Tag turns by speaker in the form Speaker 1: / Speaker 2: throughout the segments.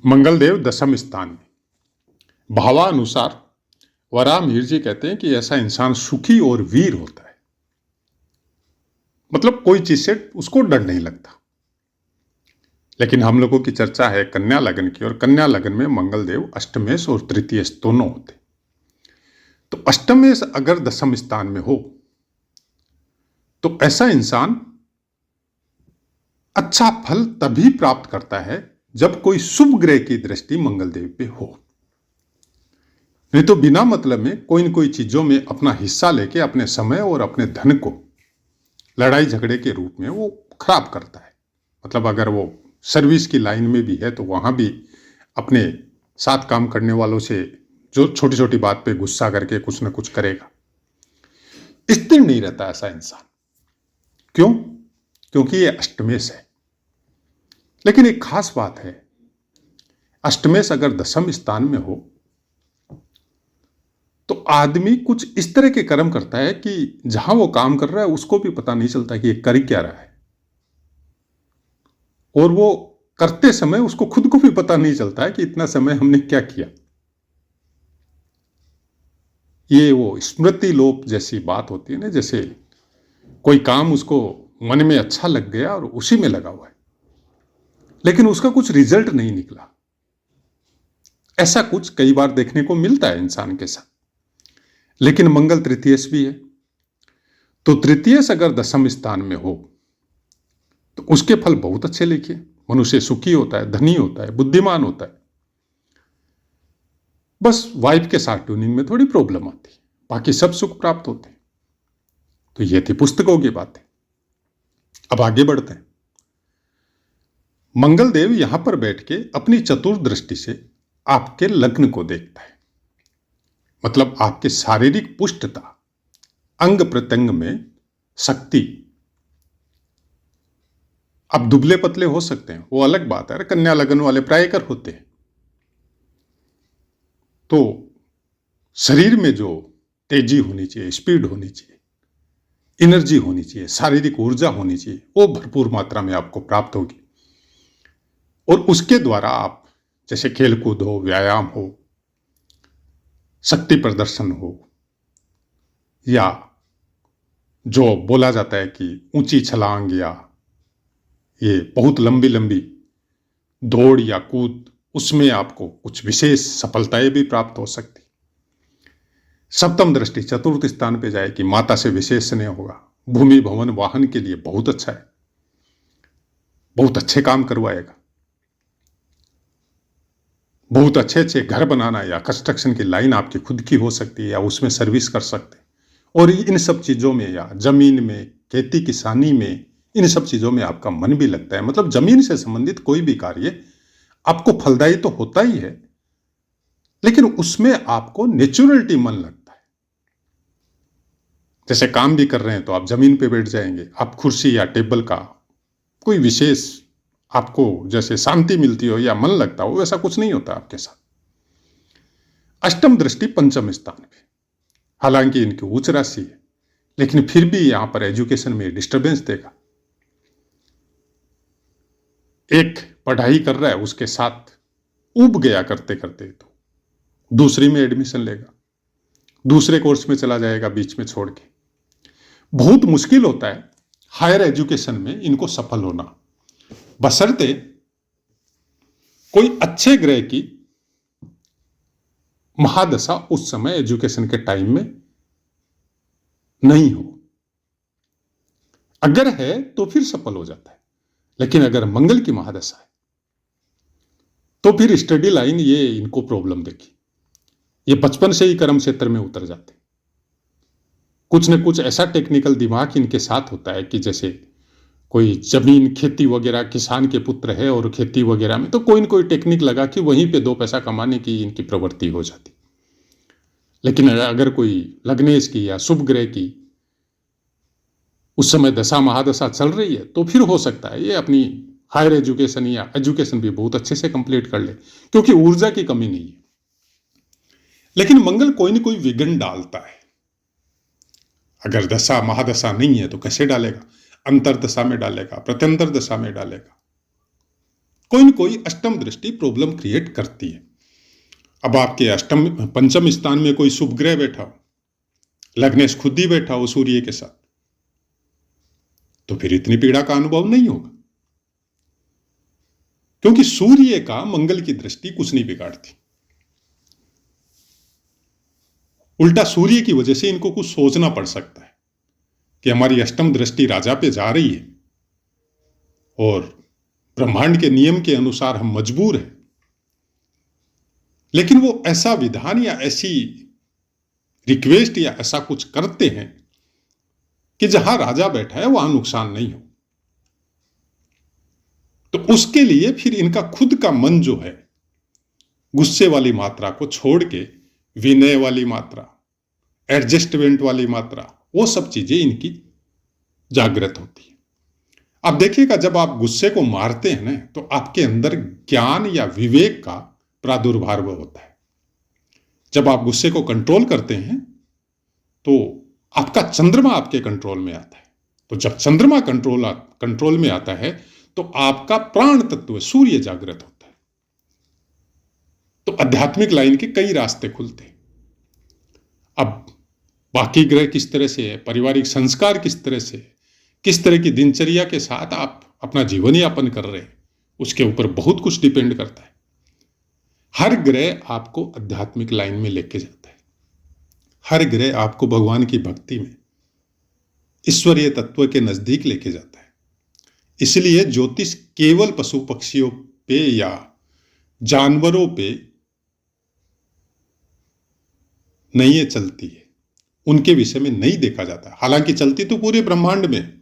Speaker 1: मंगलदेव दशम स्थान में। भावानुसार वराम हीर जी कहते हैं कि ऐसा इंसान सुखी और वीर होता है, मतलब कोई चीज से उसको डर नहीं लगता। लेकिन हम लोगों की चर्चा है कन्या लगन की, और कन्या लगन में मंगलदेव अष्टमेश और तृतीयेश दोनों होते। तो अष्टमेश अगर दशम स्थान में हो तो ऐसा इंसान अच्छा फल तभी प्राप्त करता है जब कोई शुभ ग्रह की दृष्टि मंगलदेव पे हो। नहीं तो बिना मतलब में कोई न कोई चीजों में अपना हिस्सा लेके अपने समय और अपने धन को लड़ाई झगड़े के रूप में वो खराब करता है। मतलब अगर वो सर्विस की लाइन में भी है तो वहां भी अपने साथ काम करने वालों से जो छोटी छोटी बात पे गुस्सा करके कुछ ना कुछ करेगा। स्थिर नहीं रहता ऐसा इंसान। क्यों? क्योंकि ये अष्टमेश है। लेकिन एक खास बात है, अष्टमेश अगर दशम स्थान में हो तो आदमी कुछ इस तरह के कर्म करता है कि जहां वो काम कर रहा है उसको भी पता नहीं चलता कि ये कर क्या रहा है, और वो करते समय उसको खुद को भी पता नहीं चलता है कि इतना समय हमने क्या किया। ये वो स्मृति लोप जैसी बात होती है ना, जैसे कोई काम उसको मन में अच्छा लग गया और उसी में लगा हुआ है, लेकिन उसका कुछ रिजल्ट नहीं निकला। ऐसा कुछ कई बार देखने को मिलता है इंसान के साथ। लेकिन मंगल तृतीयेश भी है, तो तृतीयेश अगर दशम स्थान में हो तो उसके फल बहुत अच्छे लिखिए। मनुष्य सुखी होता है, धनी होता है, बुद्धिमान होता है। बस वाइफ के साथ ट्यूनिंग में थोड़ी प्रॉब्लम आती है, बाकी सब सुख प्राप्त होते हैं। तो ये थी पुस्तकों की बातें। अब आगे बढ़ते हैं। मंगलदेव यहां पर बैठ के अपनी चतुर दृष्टि से आपके लग्न को देखता है, मतलब आपके शारीरिक पुष्टता, अंग प्रत्यंग में शक्ति। अब दुबले पतले हो सकते हैं, वो अलग बात है, कन्या लगन वाले प्रायकर होते हैं। तो शरीर में जो तेजी होनी चाहिए, स्पीड होनी चाहिए, एनर्जी होनी चाहिए, शारीरिक ऊर्जा होनी चाहिए, वो भरपूर मात्रा में आपको प्राप्त होगी। और उसके द्वारा आप जैसे खेलकूद हो, व्यायाम हो, शक्ति प्रदर्शन हो, या जो बोला जाता है कि ऊंची छलांग, या ये बहुत लंबी लंबी दौड़ या कूद, उसमें आपको कुछ विशेष सफलताएं भी प्राप्त हो सकती। सप्तम दृष्टि चतुर्थ स्थान पे जाए कि माता से विशेष स्नेह होगा, भूमि भवन वाहन के लिए बहुत अच्छा है, बहुत अच्छे काम करवाएगा। बहुत अच्छे अच्छे घर बनाना या कंस्ट्रक्शन की लाइन आपकी खुद की हो सकती है, या उसमें सर्विस कर सकते हैं। और इन सब चीजों में, या जमीन में, खेती किसानी में, इन सब चीजों में आपका मन भी लगता है। मतलब जमीन से संबंधित कोई भी कार्य आपको फलदायी तो होता ही है, लेकिन उसमें आपको नेचुरलिटी मन लगता है। जैसे काम भी कर रहे हैं तो आप जमीन पे बैठ जाएंगे, आप कुर्सी या टेबल का कोई विशेष आपको जैसे शांति मिलती हो या मन लगता हो, वैसा कुछ नहीं होता आपके साथ। अष्टम दृष्टि पंचम स्थान पे, हालांकि इनकी उच्च राशि है, लेकिन फिर भी यहां पर एजुकेशन में डिस्टरबेंस देगा। एक पढ़ाई कर रहा है, उसके साथ उब गया करते करते तो दूसरी में एडमिशन लेगा, दूसरे कोर्स में चला जाएगा बीच में छोड़ के। बहुत मुश्किल होता है हायर एजुकेशन में इनको सफल होना, बशर्ते कोई अच्छे ग्रह की महादशा उस समय एजुकेशन के टाइम में नहीं हो। अगर है तो फिर सफल हो जाता है, लेकिन अगर मंगल की महादशा है तो फिर स्टडी लाइन ये इनको प्रॉब्लम देगी। ये बचपन से ही कर्म क्षेत्र में उतर जाते। कुछ न कुछ ऐसा टेक्निकल दिमाग इनके साथ होता है कि जैसे कोई जमीन, खेती वगैरह, किसान के पुत्र है और खेती वगैरह में तो कोई न कोई टेक्निक लगा कि वहीं पे दो पैसा कमाने की इनकी प्रवृत्ति हो जाती। लेकिन अगर कोई लग्नेश की या शुभ ग्रह की उस समय दशा महादशा चल रही है तो फिर हो सकता है ये अपनी हायर एजुकेशन या एजुकेशन भी बहुत अच्छे से कंप्लीट कर ले, क्योंकि ऊर्जा की कमी नहीं है। लेकिन मंगल कोई न कोई विघ्न डालता है। अगर दशा महादशा नहीं है तो कैसे डालेगा? अंतरदशा में डालेगा, प्रत्यंतर दशा में डालेगा। कोई न कोई अष्टम दृष्टि प्रॉब्लम क्रिएट करती है। अब आपके अष्टम पंचम स्थान में कोई शुभ ग्रह बैठा हो, लग्नेश खुद ही बैठा हो सूर्य के साथ, तो फिर इतनी पीड़ा का अनुभव नहीं होगा, क्योंकि सूर्य का मंगल की दृष्टि कुछ नहीं बिगाड़ती। उल्टा सूर्य की वजह से इनको कुछ सोचना पड़ सकता है कि हमारी अष्टम दृष्टि राजा पे जा रही है और ब्रह्मांड के नियम के अनुसार हम मजबूर हैं, लेकिन वो ऐसा विधान या ऐसी रिक्वेस्ट या ऐसा कुछ करते हैं कि जहां राजा बैठा है वहां नुकसान नहीं हो। तो उसके लिए फिर इनका खुद का मन जो है, गुस्से वाली मात्रा को छोड़ के विनय वाली मात्रा, एडजस्टमेंट वाली मात्रा, वो सब चीजें इनकी जागृत होती है। अब देखिएगा, जब आप गुस्से को मारते हैं ना, तो आपके अंदर ज्ञान या विवेक का प्रादुर्भाव होता है। जब आप गुस्से को कंट्रोल करते हैं तो आपका चंद्रमा आपके कंट्रोल में आता है। तो जब चंद्रमा कंट्रोल में आता है तो आपका प्राण तत्व सूर्य जागृत होता है। तो आध्यात्मिक लाइन के कई रास्ते खुलते हैं। अब बाकी ग्रह किस तरह से है, पारिवारिक संस्कार किस तरह से है, किस तरह की दिनचर्या के साथ आप अपना जीवन यापन कर रहे हैं, उसके ऊपर बहुत कुछ डिपेंड करता है। हर ग्रह आपको आध्यात्मिक लाइन में लेके जाता है। हर ग्रह आपको भगवान की भक्ति में, ईश्वरीय तत्व के नजदीक लेके जाता है। इसलिए ज्योतिष केवल पशु पक्षियों पे या जानवरों पे नहीं चलती है, उनके विषय में नहीं देखा जाता। हालांकि चलती तो पूरे ब्रह्मांड में,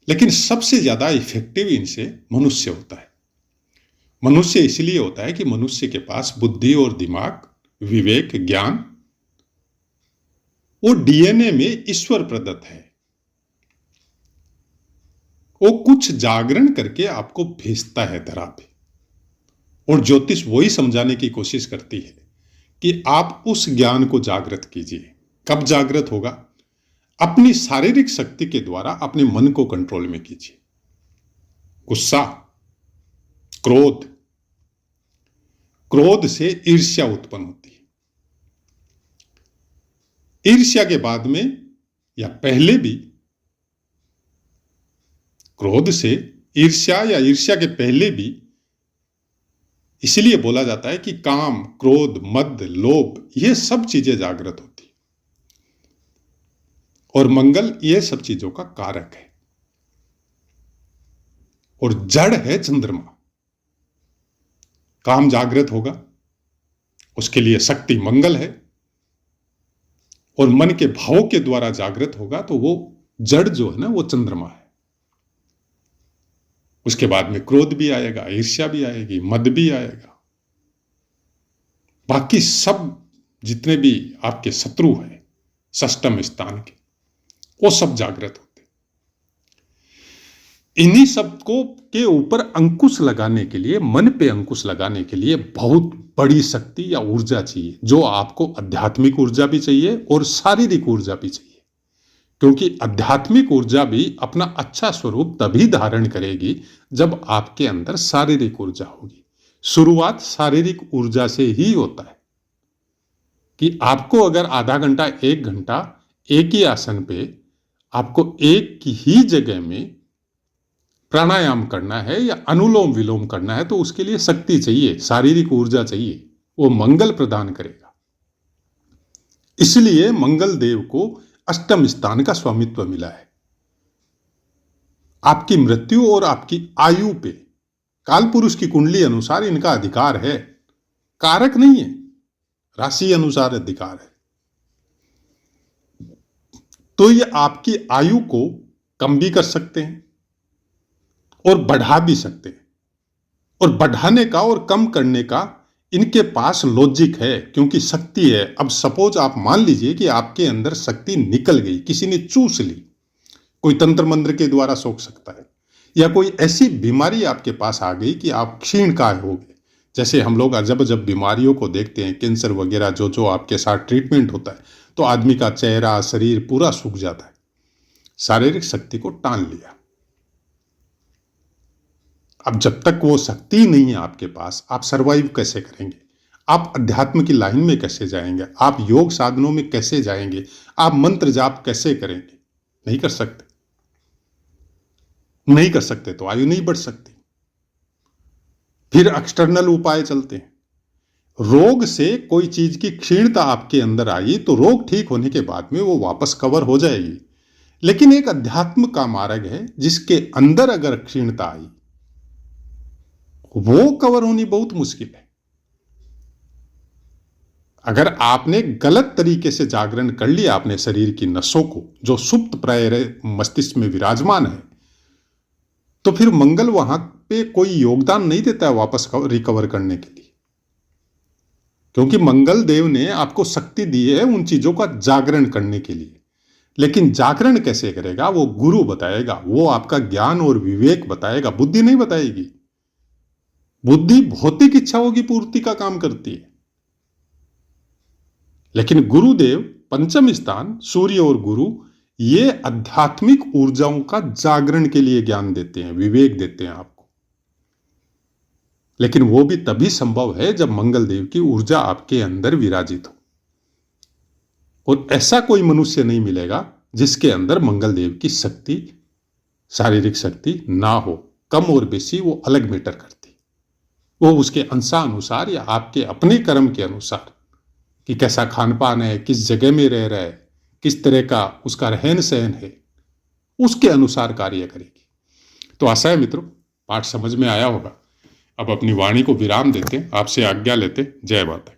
Speaker 1: लेकिन सबसे ज्यादा इफेक्टिव इनसे मनुष्य होता है। मनुष्य इसलिए होता है कि मनुष्य के पास बुद्धि और दिमाग, विवेक, ज्ञान, वो डीएनए में ईश्वर प्रदत्त है। वो कुछ जागरण करके आपको भेजता है धरा पे, और ज्योतिष वही समझाने की कोशिश करती है कि आप उस ज्ञान को जागृत कीजिए। कब जागृत होगा? अपनी शारीरिक शक्ति के द्वारा अपने मन को कंट्रोल में कीजिए। गुस्सा, क्रोध, क्रोध से ईर्ष्या उत्पन्न होती है। ईर्ष्या के बाद में या पहले भी, क्रोध से ईर्ष्या या ईर्ष्या के पहले भी, इसलिए बोला जाता है कि काम, क्रोध, मद, लोभ, ये सब चीजें जागृत होती है। और मंगल ये सब चीजों का कारक है, और जड़ है चंद्रमा। काम जागृत होगा, उसके लिए शक्ति मंगल है, और मन के भावों के द्वारा जागृत होगा तो वो जड़ जो है ना, वो चंद्रमा है। उसके बाद में क्रोध भी आएगा, ईर्ष्या भी आएगी, मद भी आएगा, बाकी सब जितने भी आपके शत्रु हैं षष्ठम स्थान के, वो सब जागृत होते। इन्हीं सबको के ऊपर अंकुश लगाने के लिए, मन पे अंकुश लगाने के लिए बहुत बड़ी शक्ति या ऊर्जा चाहिए, जो आपको आध्यात्मिक ऊर्जा भी चाहिए और शारीरिक ऊर्जा भी चाहिए। क्योंकि आध्यात्मिक ऊर्जा भी अपना अच्छा स्वरूप तभी धारण करेगी जब आपके अंदर शारीरिक ऊर्जा होगी। शुरुआत शारीरिक ऊर्जा से ही होता है कि आपको अगर आधा घंटा, 1 घंटा एक ही आसन पे, आपको एक ही जगह में प्राणायाम करना है या अनुलोम विलोम करना है, तो उसके लिए शक्ति चाहिए, शारीरिक ऊर्जा चाहिए। वो मंगल प्रदान करेगा। इसलिए मंगल देव को अष्टम स्थान का स्वामित्व मिला है। आपकी मृत्यु और आपकी आयु पे काल पुरुष की कुंडली अनुसार इनका अधिकार है, कारक नहीं है, राशि अनुसार अधिकार है। तो ये आपकी आयु को कम भी कर सकते हैं और बढ़ा भी सकते हैं, और बढ़ाने का और कम करने का इनके पास लॉजिक है, क्योंकि शक्ति है। अब सपोज आप मान लीजिए कि आपके अंदर शक्ति निकल गई, किसी ने चूस ली, कोई तंत्र मंत्र के द्वारा सोख सकता है, या कोई ऐसी बीमारी आपके पास आ गई कि आप क्षीणकाय हो गए। जैसे हम लोग जब बीमारियों को देखते हैं, कैंसर वगैरह, जो आपके साथ ट्रीटमेंट होता है, तो आदमी का चेहरा, शरीर पूरा सूख जाता है। शारीरिक शक्ति को टान लिया। अब जब तक वो शक्ति नहीं है आपके पास, आप सरवाइव कैसे करेंगे? आप अध्यात्म की लाइन में कैसे जाएंगे? आप योग साधनों में कैसे जाएंगे? आप मंत्र जाप कैसे करेंगे? नहीं कर सकते। नहीं कर सकते तो आयु नहीं बढ़ सकती। फिर एक्सटर्नल उपाय चलते हैं। रोग से कोई चीज की क्षीणता आपके अंदर आई तो रोग ठीक होने के बाद में वो वापस कवर हो जाएगी। लेकिन एक अध्यात्म का मार्ग है जिसके अंदर अगर क्षीणता आई, वो कवर होनी बहुत मुश्किल है। अगर आपने गलत तरीके से जागरण कर लिया अपने शरीर की नसों को, जो सुप्त प्राय मस्तिष्क में विराजमान है, तो फिर मंगल वहां पे कोई योगदान नहीं देता है वापस रिकवर करने के लिए। क्योंकि मंगल देव ने आपको शक्ति दी है उन चीजों का जागरण करने के लिए। लेकिन जागरण कैसे करेगा वो गुरु बताएगा, वो आपका ज्ञान और विवेक बताएगा, बुद्धि नहीं बताएगी। बुद्धि भौतिक इच्छाओं की पूर्ति का काम करती है। लेकिन गुरुदेव पंचम स्थान सूर्य और गुरु ये आध्यात्मिक ऊर्जाओं का जागरण के लिए ज्ञान देते हैं, विवेक देते हैं आपको। लेकिन वो भी तभी संभव है जब मंगल देव की ऊर्जा आपके अंदर विराजित हो। और ऐसा कोई मनुष्य नहीं मिलेगा जिसके अंदर मंगल देव की शक्ति, शारीरिक शक्ति ना हो। कम और बेसी वो अलग मैटर करती, वो उसके अंशानुसार या आपके अपने कर्म के अनुसार कि कैसा खान पान है, किस जगह में रह रहा है, किस तरह का उसका रहन सहन है, उसके अनुसार कार्य करेगी। तो आशा है मित्रों पाठ समझ में आया होगा। अब अपनी वाणी को विराम देते, आपसे आज्ञा लेते। जय माता।